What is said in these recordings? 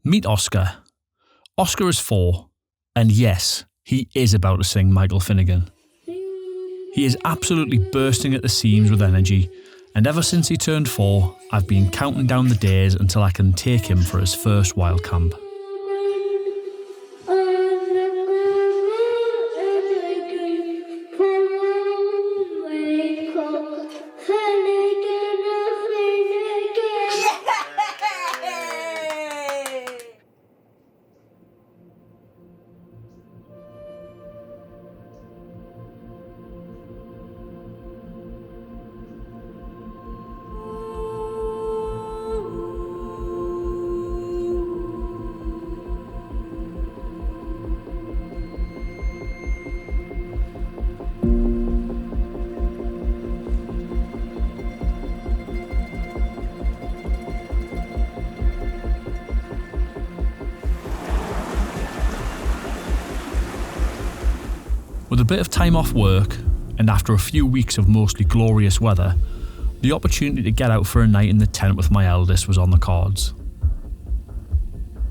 Meet Oscar. Oscar is 4, and yes, he is about to sing Michael Finnegan. He is absolutely bursting at the seams with energy, and ever since he turned 4, I've been counting down the days until I can take him for his first wild camp. With a bit of time off work, and after a few weeks of mostly glorious weather, the opportunity to get out for a night in the tent with my eldest was on the cards.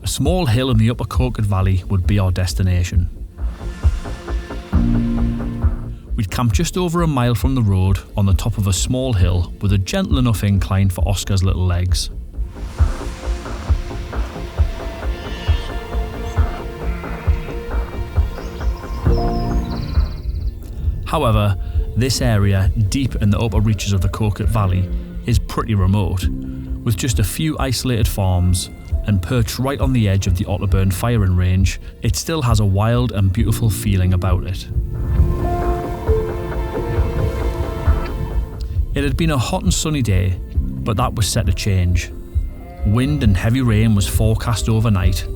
A small hill in the upper Coquet Valley would be our destination. We'd camp just over a mile from the road on the top of a small hill with a gentle enough incline for Oscar's little legs. However, this area, deep in the upper reaches of the Coquet Valley, is pretty remote, with just a few isolated farms, and perched right on the edge of the Otterburn firing range, it still has a wild and beautiful feeling about it. It had been a hot and sunny day, but that was set to change. Wind and heavy rain was forecast overnight,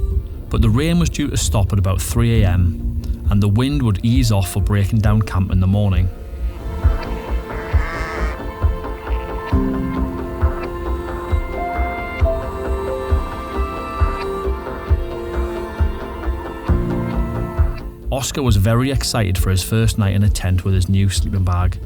but the rain was due to stop at about 3 AM, and the wind would ease off for breaking down camp in the morning. Oscar was very excited for his first night in a tent with his new sleeping bag.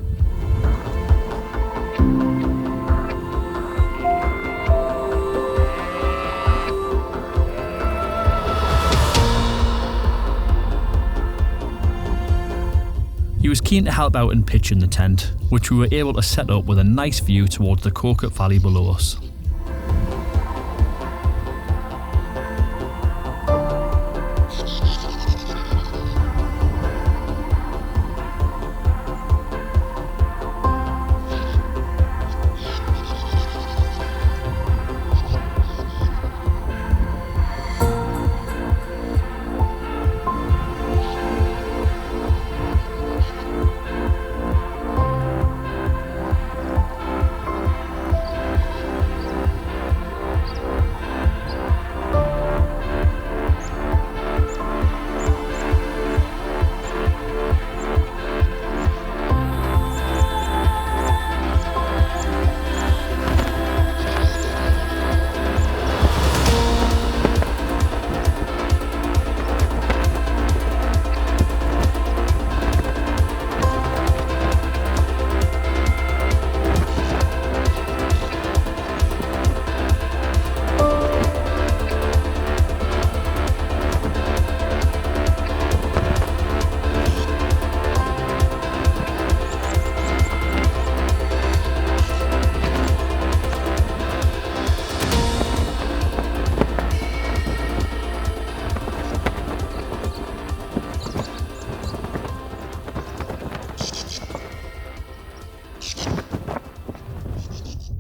He was keen to help out in pitching the tent, which we were able to set up with a nice view towards the Coquet Valley below us.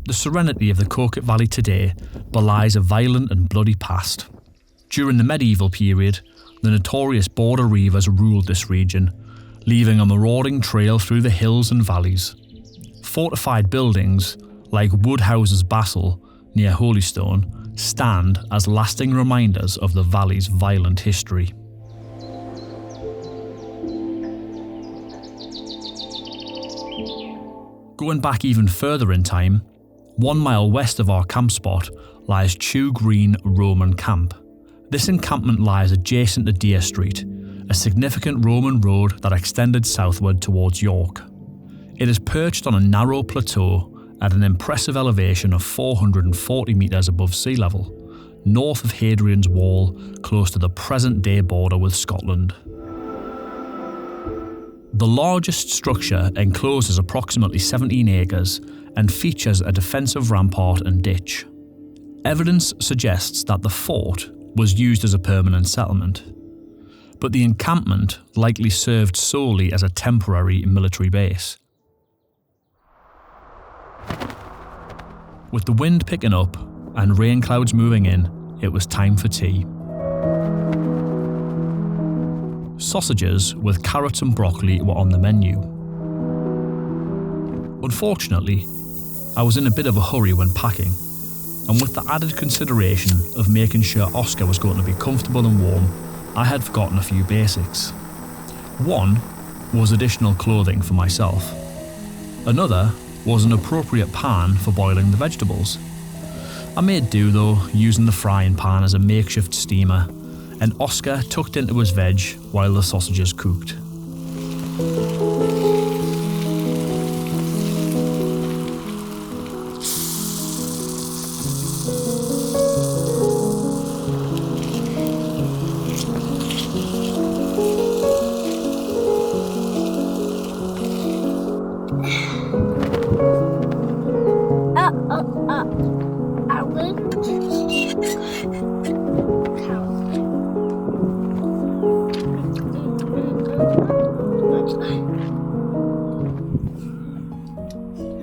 The serenity of the Coquet Valley today belies a violent and bloody past. During the medieval period, the notorious Border Reivers ruled this region, leaving a marauding trail through the hills and valleys. Fortified buildings, like Woodhouse's Basel near Holystone, stand as lasting reminders of the valley's violent history. Going back even further in time, 1 mile west of our camp spot lies Chew Green Roman Camp. This encampment lies adjacent to Deer Street, a significant Roman road that extended southward towards York. It is perched on a narrow plateau at an impressive elevation of 440 metres above sea level, north of Hadrian's Wall, close to the present-day border with Scotland. The largest structure encloses approximately 17 acres and features a defensive rampart and ditch. Evidence suggests that the fort was used as a permanent settlement, but the encampment likely served solely as a temporary military base. With the wind picking up and rain clouds moving in, it was time for tea. Sausages with carrots and broccoli were on the menu. Unfortunately, I was in a bit of a hurry when packing, and with the added consideration of making sure Oscar was going to be comfortable and warm, I had forgotten a few basics. One was additional clothing for myself. Another was an appropriate pan for boiling the vegetables. I made do though, using the frying pan as a makeshift steamer, and Oscar tucked into his veg while the sausages cooked.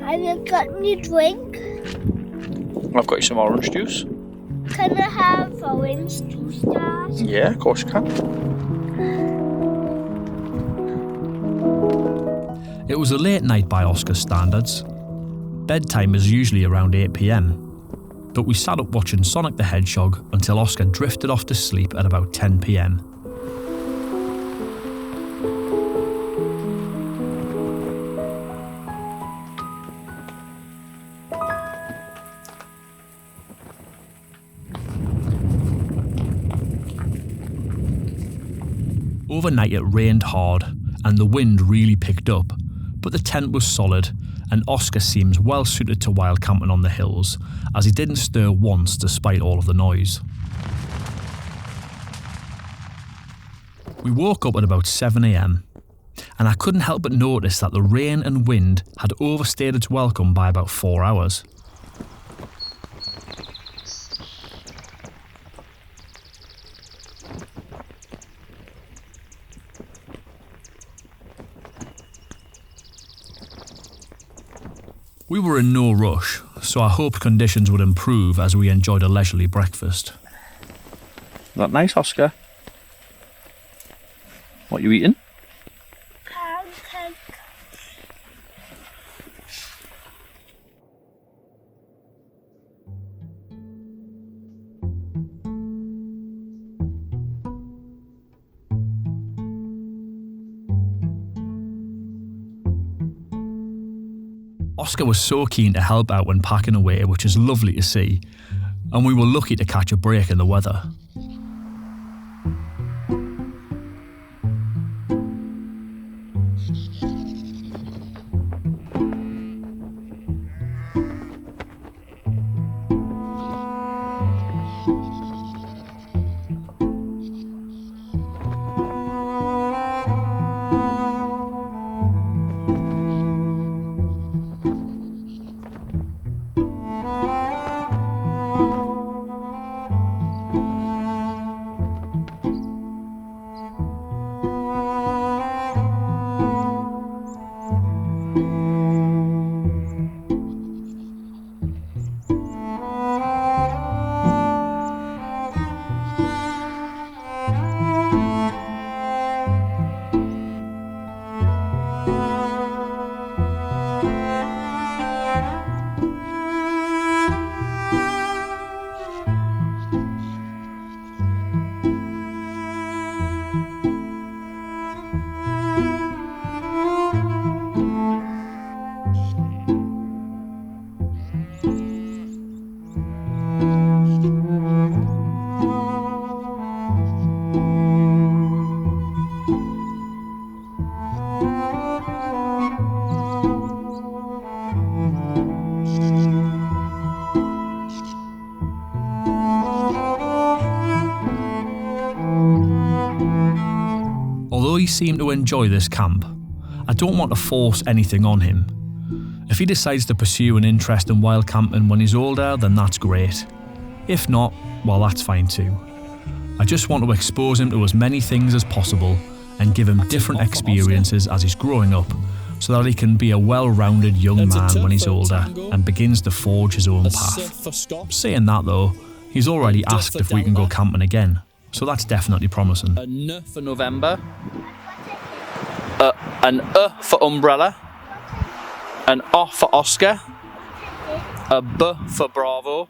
Have you got me drink? I've got you some orange juice. Can I have orange juice, Dad? Yeah, of course you can. It was a late night by Oscar's standards. Bedtime is usually around 8 p.m, but we sat up watching Sonic the Hedgehog until Oscar drifted off to sleep at about 10 p.m. Overnight it rained hard and the wind really picked up, but the tent was solid and Oscar seems well suited to wild camping on the hills, as he didn't stir once despite all of the noise. We woke up at about 7 a.m, and I couldn't help but notice that the rain and wind had overstayed its welcome by about 4 hours. We were in no rush, so I hoped conditions would improve as we enjoyed a leisurely breakfast. Isn't that nice, Oscar? What are you eating? Pancake. Oscar was so keen to help out when packing away, which is lovely to see, and we were lucky to catch a break in the weather. really seem to enjoy this camp. I don't want to force anything on him. If he decides to pursue an interest in wild camping when he's older, then that's great. If not, well, that's fine too. I just want to expose him to as many things as possible and give him different experiences as he's growing up, so that he can be a well-rounded young man when he's older and begins to forge his own path. Saying that though, he's already asked if we can go camping again, so that's definitely promising. An N for November. An for umbrella. An O for Oscar. A B for Bravo.